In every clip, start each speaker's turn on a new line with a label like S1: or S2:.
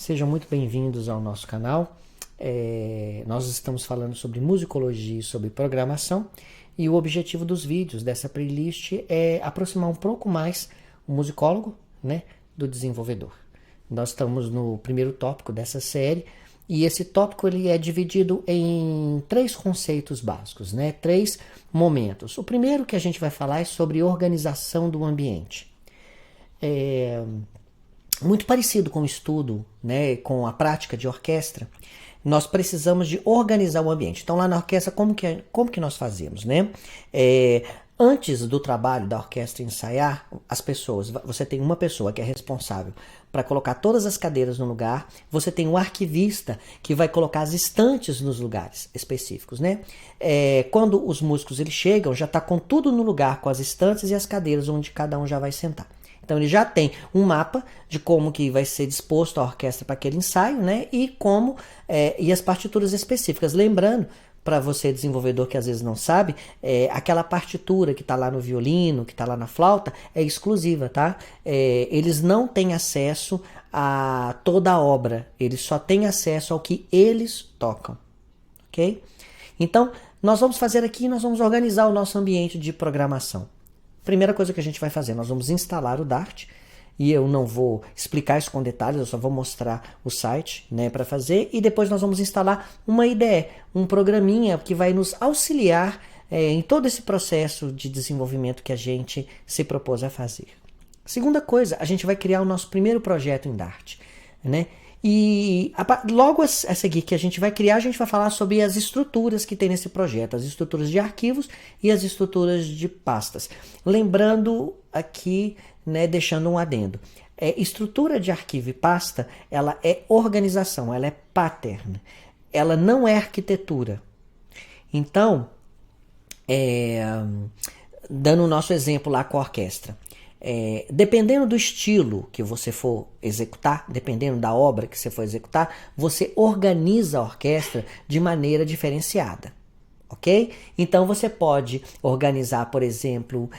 S1: Sejam muito bem-vindos ao nosso canal. Nós estamos falando sobre musicologia e sobre programação, e o objetivo dos vídeos dessa playlist é aproximar um pouco mais o musicólogo, né, do desenvolvedor. Nós estamos no primeiro tópico dessa série, e esse tópico ele é dividido em três conceitos básicos, né, três momentos. O primeiro que a gente vai falar é sobre organização do ambiente. Muito parecido com o estudo, né, com a prática de orquestra, nós precisamos de organizar o ambiente. Então, lá na orquestra, como que nós fazemos, né? Antes do trabalho da orquestra ensaiar, você tem uma pessoa que é responsável para colocar todas as cadeiras no lugar, você tem um arquivista que vai colocar as estantes nos lugares específicos, né? Quando os músicos eles chegam, já está com tudo no lugar, com as estantes e as cadeiras onde cada um já vai sentar. Então ele já tem um mapa de como que vai ser disposto a orquestra para aquele ensaio, né? E as partituras específicas. Lembrando, para você desenvolvedor que às vezes não sabe, aquela partitura que está lá no violino, que está lá na flauta, é exclusiva, tá? Eles não têm acesso a toda a obra, eles só têm acesso ao que eles tocam, ok? Então, nós vamos fazer aqui, nós vamos organizar o nosso ambiente de programação. Primeira coisa que a gente vai fazer, nós vamos instalar o Dart, e eu não vou explicar isso com detalhes, eu só vou mostrar o site, né, para fazer, e depois nós vamos instalar uma IDE, um programinha que vai nos auxiliar em todo esse processo de desenvolvimento que a gente se propôs a fazer. Segunda coisa, a gente vai criar o nosso primeiro projeto em Dart, né? E logo a seguir que a gente vai criar, a gente vai falar sobre as estruturas que tem nesse projeto, as estruturas de arquivos e as estruturas de pastas. Lembrando aqui, né, deixando um adendo, estrutura de arquivo e pasta, ela é organização, ela é pattern, ela não é arquitetura. Então, dando o nosso exemplo lá com a orquestra, dependendo do estilo que você for executar, dependendo da obra que você for executar, você organiza a orquestra de maneira diferenciada, ok? Então você pode organizar, por exemplo,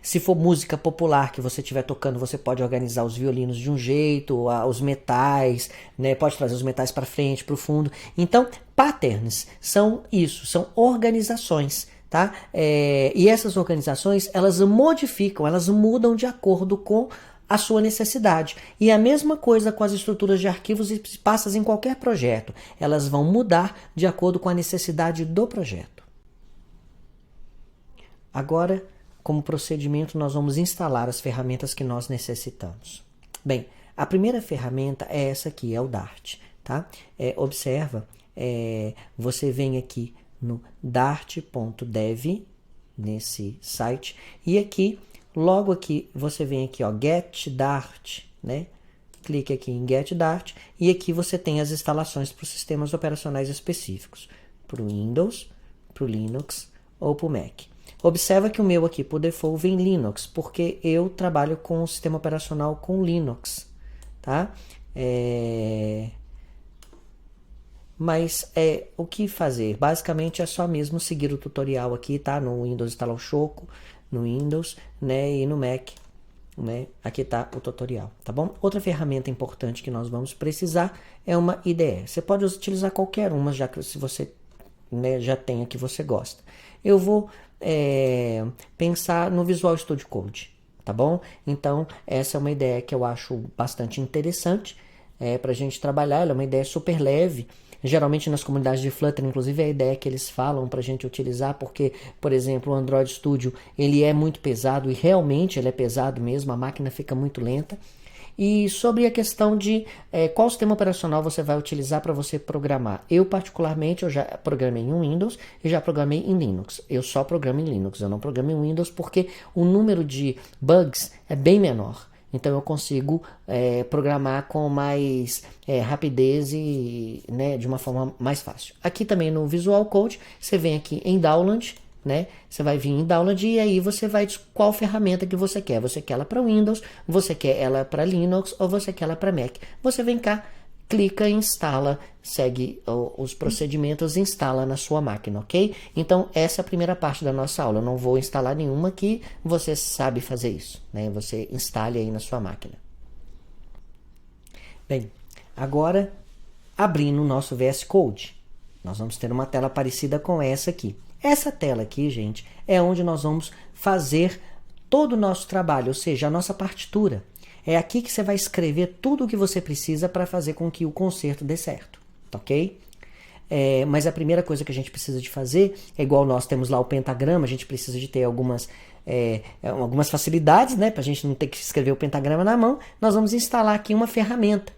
S1: se for música popular que você estiver tocando, você pode organizar os violinos de um jeito, os metais, né? Pode trazer os metais para frente, para o fundo. Então, patterns são isso, são organizações. Tá? E essas organizações, elas modificam, elas mudam de acordo com a sua necessidade. E a mesma coisa com as estruturas de arquivos e pastas em qualquer projeto. Elas vão mudar de acordo com a necessidade do projeto. Agora, como procedimento, nós vamos instalar as ferramentas que nós necessitamos. Bem, a primeira ferramenta é essa aqui, é o Dart. Tá? Observa, você vem aqui no dart.dev, nesse site, e aqui, logo aqui, você vem aqui, ó, Get Dart, né? Clique aqui em Get Dart, e aqui você tem as instalações para os sistemas operacionais específicos, para o Windows, para o Linux ou para o Mac. Observa que o meu aqui, por default, vem Linux, porque eu trabalho com o sistema operacional com Linux, tá? Mas o que fazer? Basicamente é só mesmo seguir o tutorial aqui, tá? No Windows instalar o Choco, no Windows, né? E no Mac, né? Aqui tá o tutorial, tá bom? Outra ferramenta importante que nós vamos precisar é uma IDE. Você pode utilizar qualquer uma, já que se você, né, já tem a que você gosta. Eu vou pensar no Visual Studio Code, tá bom? Então, essa é uma ideia que eu acho bastante interessante para a gente trabalhar. Ela é uma ideia super leve. Geralmente nas comunidades de Flutter, inclusive, é a ideia que eles falam para a gente utilizar, porque, por exemplo, o Android Studio ele é muito pesado, e realmente ele é pesado mesmo, a máquina fica muito lenta. E sobre a questão de qual sistema operacional você vai utilizar para você programar. Eu, particularmente, eu já programei em Windows e já programei em Linux. Eu só programo em Linux, eu não programo em Windows porque o número de bugs é bem menor. Então eu consigo programar com mais rapidez e, né, de uma forma mais fácil. Aqui também no Visual Code, você vem aqui em Download, né? Você vai vir em Download e aí você vai qual ferramenta que você quer. Você quer ela para Windows, você quer ela para Linux ou você quer ela para Mac. Você vem cá, clica e instala, segue os procedimentos e instala na sua máquina, ok? Então, essa é a primeira parte da nossa aula. Eu não vou instalar nenhuma aqui, você sabe fazer isso, né? Você instale aí na sua máquina. Bem, agora abrindo o nosso VS Code, nós vamos ter uma tela parecida com essa aqui. Essa tela aqui, gente, é onde nós vamos fazer todo o nosso trabalho, ou seja, a nossa partitura. É aqui que você vai escrever tudo o que você precisa para fazer com que o concerto dê certo, ok? Mas a primeira coisa que a gente precisa de fazer, é igual nós temos lá o pentagrama, a gente precisa de ter algumas facilidades, né? Para a gente não ter que escrever o pentagrama na mão, nós vamos instalar aqui uma ferramenta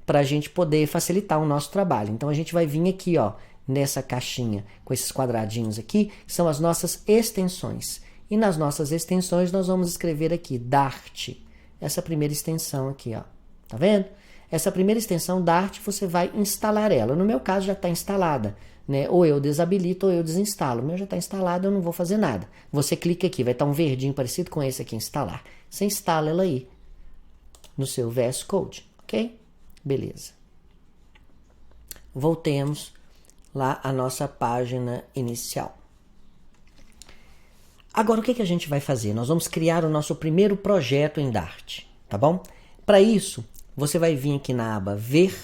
S1: para a gente poder facilitar o nosso trabalho. Então a gente vai vir aqui, ó, nessa caixinha com esses quadradinhos aqui, que são as nossas extensões. E nas nossas extensões nós vamos escrever aqui Dart. Essa primeira extensão aqui, ó. Tá vendo? Essa primeira extensão Dart, você vai instalar ela. No meu caso já está instalada, né? Ou eu desabilito ou eu desinstalo. O meu já está instalado, eu não vou fazer nada. Você clica aqui, vai estar um verdinho parecido com esse aqui, instalar. Você instala ela aí no seu VS Code, ok? Beleza. Voltemos lá à nossa página inicial. Agora, o que a gente vai fazer? Nós vamos criar o nosso primeiro projeto em Dart, tá bom? Para isso, você vai vir aqui na aba Ver,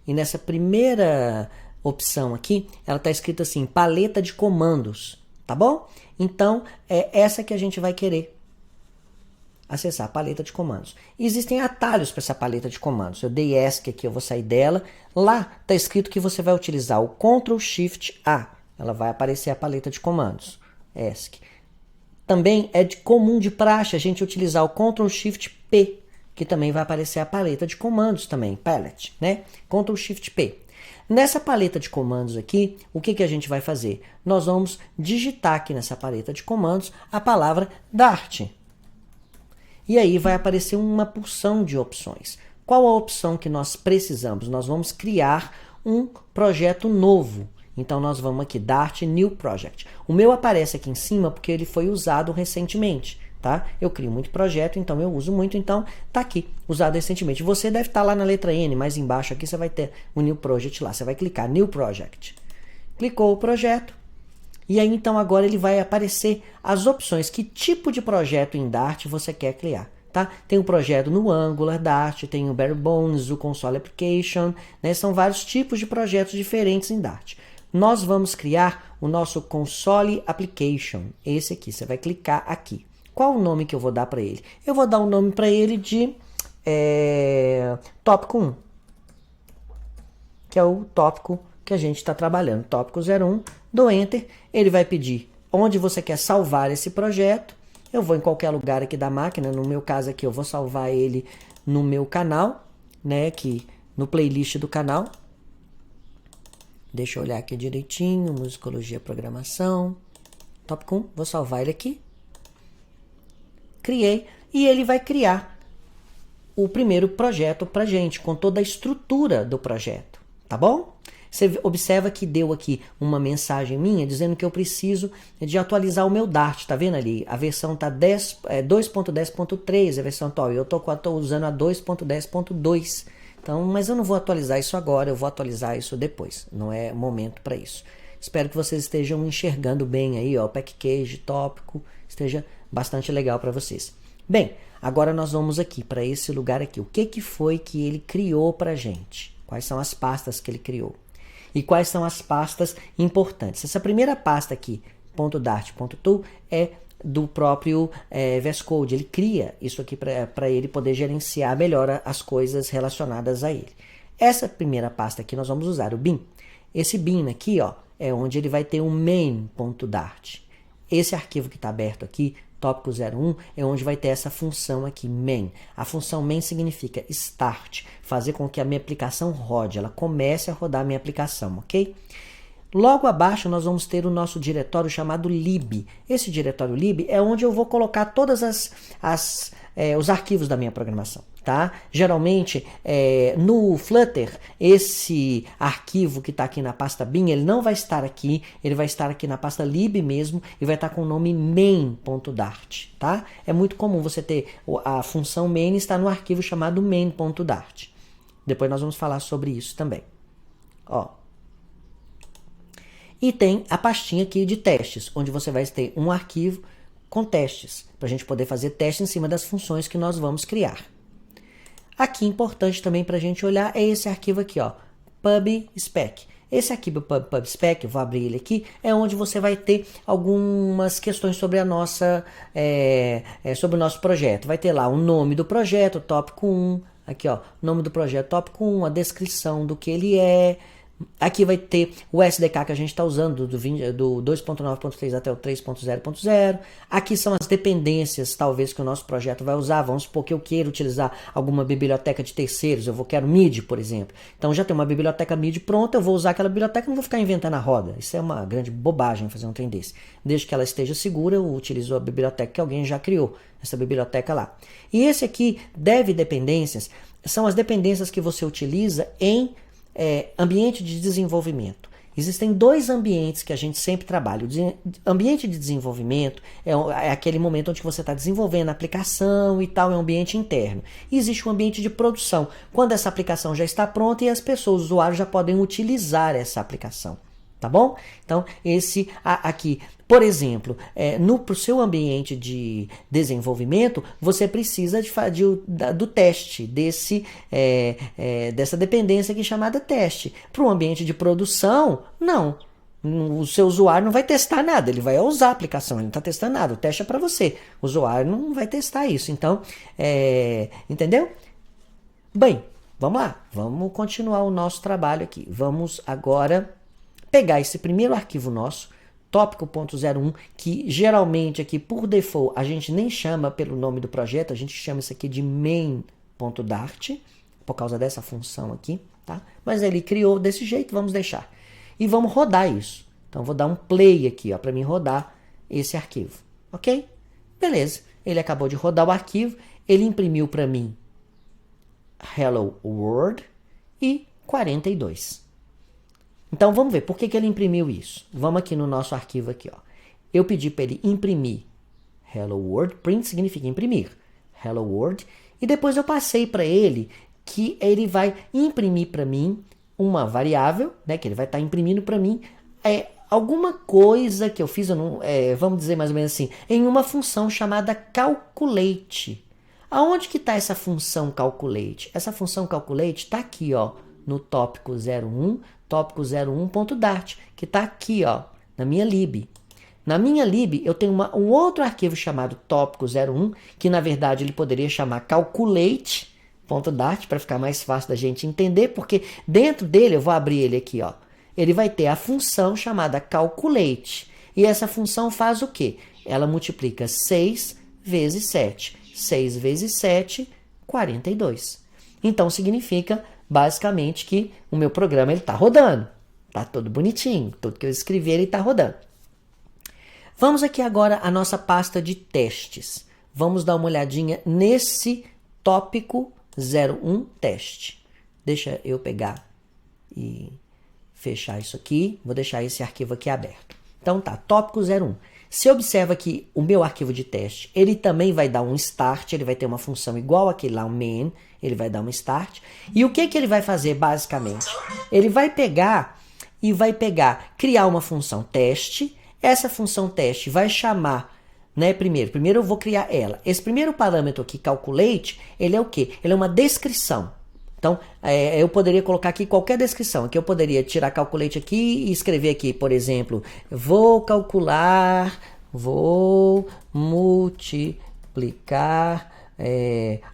S1: e nessa primeira opção aqui, ela está escrita assim, paleta de comandos, tá bom? Então, é essa que a gente vai querer acessar, a paleta de comandos. E existem atalhos para essa paleta de comandos. Eu dei ESC aqui, eu vou sair dela. Lá está escrito que você vai utilizar o Ctrl Shift A. Ela vai aparecer a paleta de comandos. ESC. Também é comum de praxe a gente utilizar o Ctrl Shift P, que também vai aparecer a paleta de comandos também, palette, né? Ctrl Shift P. Nessa paleta de comandos aqui, o que a gente vai fazer? Nós vamos digitar aqui nessa paleta de comandos a palavra Dart. E aí vai aparecer uma porção de opções. Qual a opção que nós precisamos? Nós vamos criar um projeto novo. Então nós vamos aqui, Dart New Project. O meu aparece aqui em cima porque ele foi usado recentemente, tá? Eu crio muito projeto, então eu uso muito, então tá aqui, usado recentemente. Você deve estar lá na letra N, mais embaixo aqui você vai ter o New Project lá. Você vai clicar New Project. Clicou o projeto. E aí, então, agora ele vai aparecer as opções. Que tipo de projeto em Dart você quer criar, tá? Tem o projeto no Angular, Dart, tem o Bare Bones, o Console Application, né? São vários tipos de projetos diferentes em Dart. Nós vamos criar o nosso Console Application. Esse aqui, você vai clicar aqui. Qual o nome que eu vou dar para ele? Eu vou dar um nome para ele de tópico 1, que é o tópico que a gente está trabalhando, tópico 01, dou Enter, ele vai pedir onde você quer salvar esse projeto, eu vou em qualquer lugar aqui da máquina, no meu caso aqui eu vou salvar ele no meu canal, né, aqui no playlist do canal, deixa eu olhar aqui direitinho, musicologia, programação, tópico 1, vou salvar ele aqui, criei, e ele vai criar o primeiro projeto pra gente, com toda a estrutura do projeto, tá bom? Você observa que deu aqui uma mensagem minha dizendo que eu preciso de atualizar o meu Dart, tá vendo ali? A versão tá 2.10.3, a versão atual, e eu tô usando a 2.10.2. Então, mas eu não vou atualizar isso agora, eu vou atualizar isso depois, não é momento para isso. Espero que vocês estejam enxergando bem aí, ó, o package, tópico, esteja bastante legal para vocês. Bem, agora nós vamos aqui para esse lugar aqui. O que foi que ele criou para gente? Quais são as pastas que ele criou? E quais são as pastas importantes? Essa primeira pasta aqui, .dart.tool, é do próprio VS Code. Ele cria isso aqui para ele poder gerenciar melhor as coisas relacionadas a ele. Essa primeira pasta aqui nós vamos usar o bin. Esse bin aqui, ó, é onde ele vai ter o main.dart. Esse arquivo que está aberto aqui, tópico 01, é onde vai ter essa função aqui, main. A função main significa start, fazer com que a minha aplicação rode, ela comece a rodar a minha aplicação, ok? Logo abaixo nós vamos ter o nosso diretório chamado lib. Esse diretório lib é onde eu vou colocar todas os arquivos da minha programação. Tá? Geralmente, no Flutter, esse arquivo que está aqui na pasta bin, ele não vai estar aqui, ele vai estar aqui na pasta lib mesmo e vai estar com o nome main.dart. Tá? É muito comum você ter a função main está no arquivo chamado main.dart. Depois nós vamos falar sobre isso também. Ó. E tem a pastinha aqui de testes, onde você vai ter um arquivo com testes, para a gente poder fazer teste em cima das funções que nós vamos criar. Aqui, importante também para a gente olhar, é esse arquivo aqui, ó, PubSpec. Esse arquivo PubSpec, eu vou abrir ele aqui, é onde você vai ter algumas questões sobre a nossa, sobre o nosso projeto. Vai ter lá o nome do projeto, tópico 1, aqui ó, nome do projeto tópico 1, a descrição do que ele é. Aqui vai ter o SDK que a gente está usando do 2.9.3 até o 3.0.0. Aqui são as dependências, talvez, que o nosso projeto vai usar. Vamos supor que eu queira utilizar alguma biblioteca de terceiros. Quero MIDI, por exemplo. Então já tem uma biblioteca MIDI pronta, eu vou usar aquela biblioteca e não vou ficar inventando a roda. Isso é uma grande bobagem fazer um trem desse. Desde que ela esteja segura, eu utilizo a biblioteca que alguém já criou, essa biblioteca lá. E esse aqui, dev dependências, são as dependências que você utiliza em ambiente de desenvolvimento. Existem dois ambientes que a gente sempre trabalha. O ambiente de desenvolvimento é aquele momento onde você está desenvolvendo a aplicação e tal, é um ambiente interno. E existe um ambiente de produção, quando essa aplicação já está pronta e as pessoas, os usuários, já podem utilizar essa aplicação. Tá bom? Então, esse aqui, por exemplo, pro seu ambiente de desenvolvimento, você precisa do teste, dessa dependência aqui chamada teste. Para um ambiente de produção, não. O seu usuário não vai testar nada, ele vai usar a aplicação, ele não está testando nada, o teste é para você. O usuário não vai testar isso. Então, entendeu? Bem, vamos lá, vamos continuar o nosso trabalho aqui. Vamos agora pegar esse primeiro arquivo nosso, tópico.01, que geralmente aqui por default a gente nem chama pelo nome do projeto, a gente chama isso aqui de main.dart, por causa dessa função aqui, tá? Mas ele criou desse jeito, vamos deixar. E vamos rodar isso. Então vou dar um play aqui, ó, para mim rodar esse arquivo, ok? Beleza, ele acabou de rodar o arquivo, ele imprimiu para mim Hello World e 42. Então vamos ver por que ele imprimiu isso. Vamos aqui no nosso arquivo aqui, ó. Eu pedi para ele imprimir Hello World, print significa imprimir, Hello World, e depois eu passei para ele que ele vai imprimir para mim uma variável, né, que ele vai estar imprimindo para mim alguma coisa que eu fiz, vamos dizer mais ou menos assim, em uma função chamada calculate. Aonde que está essa função calculate? Essa função calculate está aqui, ó, no tópico 01, tópico 01.dart, que está aqui, ó, na minha lib. Na minha lib, eu tenho um outro arquivo chamado tópico 01, que na verdade ele poderia chamar calculate.dart, para ficar mais fácil da gente entender, porque dentro dele, eu vou abrir ele aqui, ó, ele vai ter a função chamada calculate. E essa função faz o quê? Ela multiplica 6 vezes 7. 6 vezes 7, 42. Então significa basicamente que o meu programa está rodando. Está todo bonitinho. Tudo que eu escrevi ele está rodando. Vamos aqui agora à nossa pasta de testes. Vamos dar uma olhadinha nesse tópico 01 teste. Deixa eu pegar e fechar isso aqui. Vou deixar esse arquivo aqui aberto. Então tá, tópico 01. Você observa que o meu arquivo de teste, ele também vai dar um start, ele vai ter uma função igual aquele lá, o main, ele vai dar um start. E o que ele vai fazer basicamente? Ele vai pegar criar uma função teste. Essa função teste vai chamar, né, primeiro eu vou criar ela. Esse primeiro parâmetro aqui, calculate, ele é o quê? Ele é uma descrição. Então, eu poderia colocar aqui qualquer descrição. Aqui eu poderia tirar calculate aqui e escrever aqui, por exemplo, vou multiplicar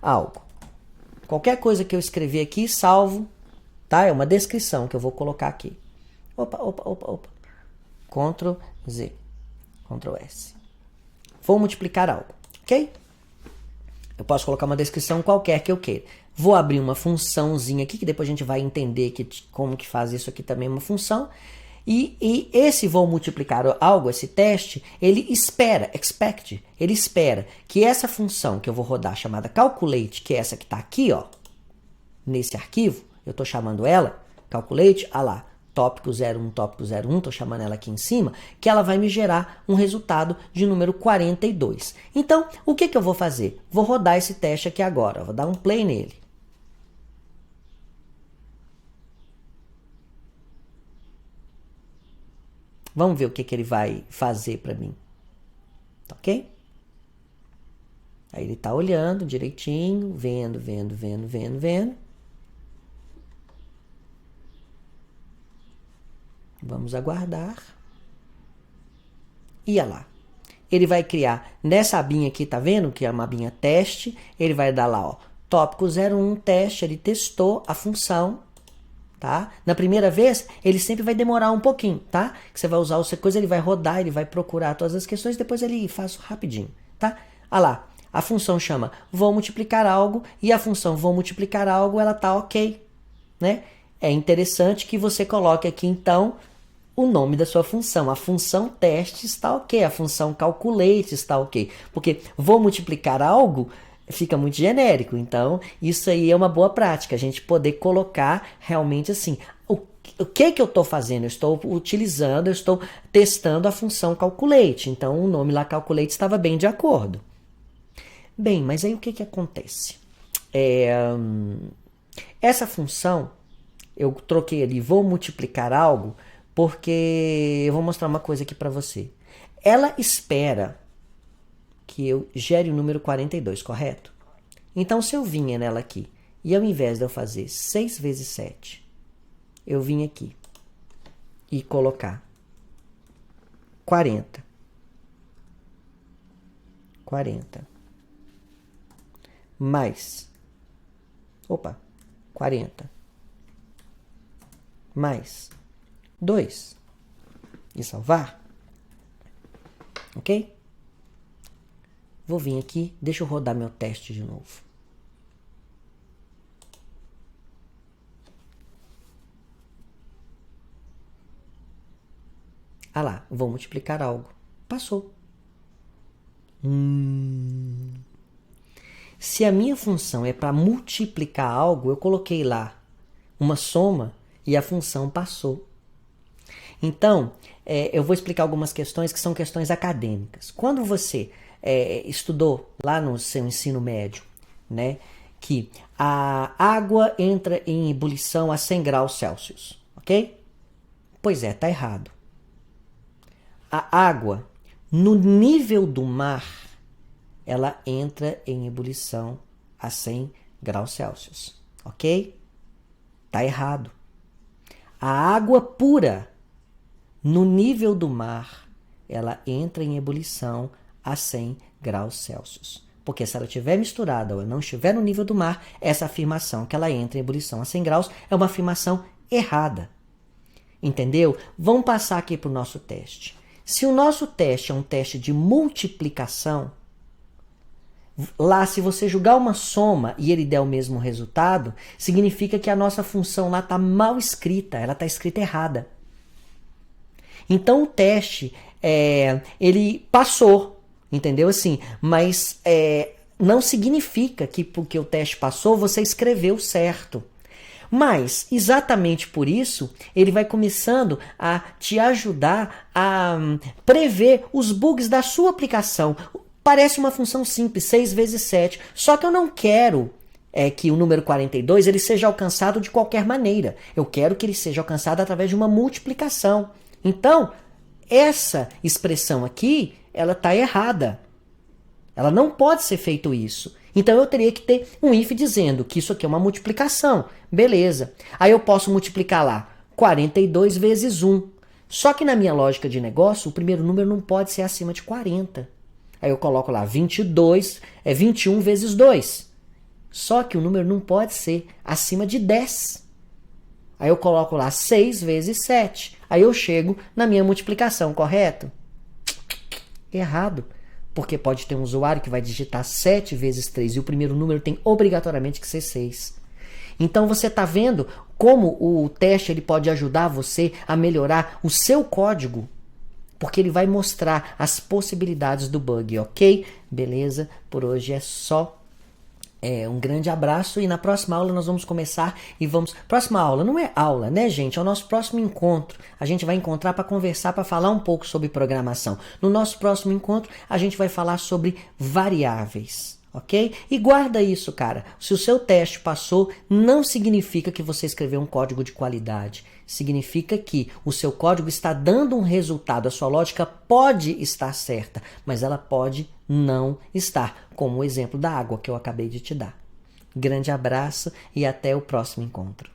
S1: algo. Qualquer coisa que eu escrever aqui, salvo, tá? É uma descrição que eu vou colocar aqui. Opa. Ctrl Z, Ctrl S. Vou multiplicar algo, ok? Eu posso colocar uma descrição qualquer que eu queira. Vou abrir uma funçãozinha aqui, que depois a gente vai entender como que faz isso aqui também, uma função. E esse vou multiplicar algo, esse teste, ele espera que essa função que eu vou rodar, chamada calculate, que é essa que está aqui, ó, nesse arquivo, eu estou chamando ela, calculate, lá, tópico 01, estou chamando ela aqui em cima, que ela vai me gerar um resultado de número 42. Então, o que eu vou fazer? Vou rodar esse teste aqui agora, vou dar um play nele. Vamos ver o que ele vai fazer para mim. Ok? Aí ele está olhando direitinho, vendo, vendo, vendo, vendo, vendo. Vamos aguardar. E olha lá. Ele vai criar nessa abinha aqui, tá vendo? Que é uma abinha teste. Ele vai dar lá, ó, tópico 01 teste. Ele testou a função, tá? Na primeira vez, ele sempre vai demorar um pouquinho, tá? Que você vai usar outra coisa, ele vai rodar, ele vai procurar todas as questões, depois ele faz rapidinho, tá? Olha lá. A função chama vou multiplicar algo e a função vou multiplicar algo, ela tá ok, né? É interessante que você coloque aqui, então, o nome da sua função. A função teste está ok, a função calculate está ok. Porque vou multiplicar algo fica muito genérico. Então, isso aí é uma boa prática, a gente poder colocar realmente assim, o que eu estou fazendo? Eu estou utilizando, eu estou testando a função calculate. Então, o nome lá calculate estava bem de acordo. Bem, mas aí o que acontece? Essa função, eu troquei ali, vou multiplicar algo, porque eu vou mostrar uma coisa aqui para você. Ela espera que eu gere o número 42, correto? Então, se eu vinha nela aqui, e ao invés de eu fazer 6 vezes 7, eu vim aqui e colocar 40. 40. Mais, 40, mais 2, e salvar, ok? Vou vir aqui, deixa eu rodar meu teste de novo. Ah lá, vou multiplicar algo. Passou. Se a minha função é para multiplicar algo, eu coloquei lá uma soma e a função passou. Então, eu vou explicar algumas questões que são questões acadêmicas. Quando você estudou lá no seu ensino médio, né, que a água entra em ebulição a 100 graus Celsius, ok? Pois é, tá errado. A água, no nível do mar, ela entra em ebulição a 100 graus Celsius, ok? Tá errado. A água pura, no nível do mar, ela entra em ebulição a 100 graus Celsius. Porque se ela estiver misturada ou não estiver no nível do mar, essa afirmação que ela entra em ebulição a 100 graus é uma afirmação errada. Entendeu? Vamos passar aqui para o nosso teste. Se o nosso teste é um teste de multiplicação, lá, se você jogar uma soma e ele der o mesmo resultado, significa que a nossa função lá está mal escrita, ela está escrita errada. Então o teste, ele passou, entendeu? Assim, mas não significa que porque o teste passou, você escreveu certo. Mas, exatamente por isso, ele vai começando a te ajudar a prever os bugs da sua aplicação. Parece uma função simples, 6 vezes 7. Só que eu não quero que o número 42 ele seja alcançado de qualquer maneira. Eu quero que ele seja alcançado através de uma multiplicação. Então, essa expressão aqui, ela está errada. Ela não pode ser feito isso. Então eu teria que ter um if dizendo que isso aqui é uma multiplicação. Beleza. Aí eu posso multiplicar lá 42 vezes 1. Só que na minha lógica de negócio, o primeiro número não pode ser acima de 40. Aí eu coloco lá 22, 21 vezes 2. Só que o número não pode ser acima de 10. Aí eu coloco lá 6 vezes 7. Aí eu chego na minha multiplicação, correto? Errado. Porque pode ter um usuário que vai digitar 7 vezes 3 e o primeiro número tem obrigatoriamente que ser 6. Então você está vendo como o teste ele pode ajudar você a melhorar o seu código, porque ele vai mostrar as possibilidades do bug, ok? Beleza? Por hoje é só. Um grande abraço e na próxima aula nós vamos começar e vamos... Próxima aula não é aula, né, gente? É o nosso próximo encontro. A gente vai encontrar para conversar, para falar um pouco sobre programação. No nosso próximo encontro, a gente vai falar sobre variáveis, Ok? E guarda isso, cara. Se o seu teste passou, não significa que você escreveu um código de qualidade. Significa que o seu código está dando um resultado. A sua lógica pode estar certa, mas ela pode não estar, como o exemplo da água que eu acabei de te dar. Grande abraço e até o próximo encontro.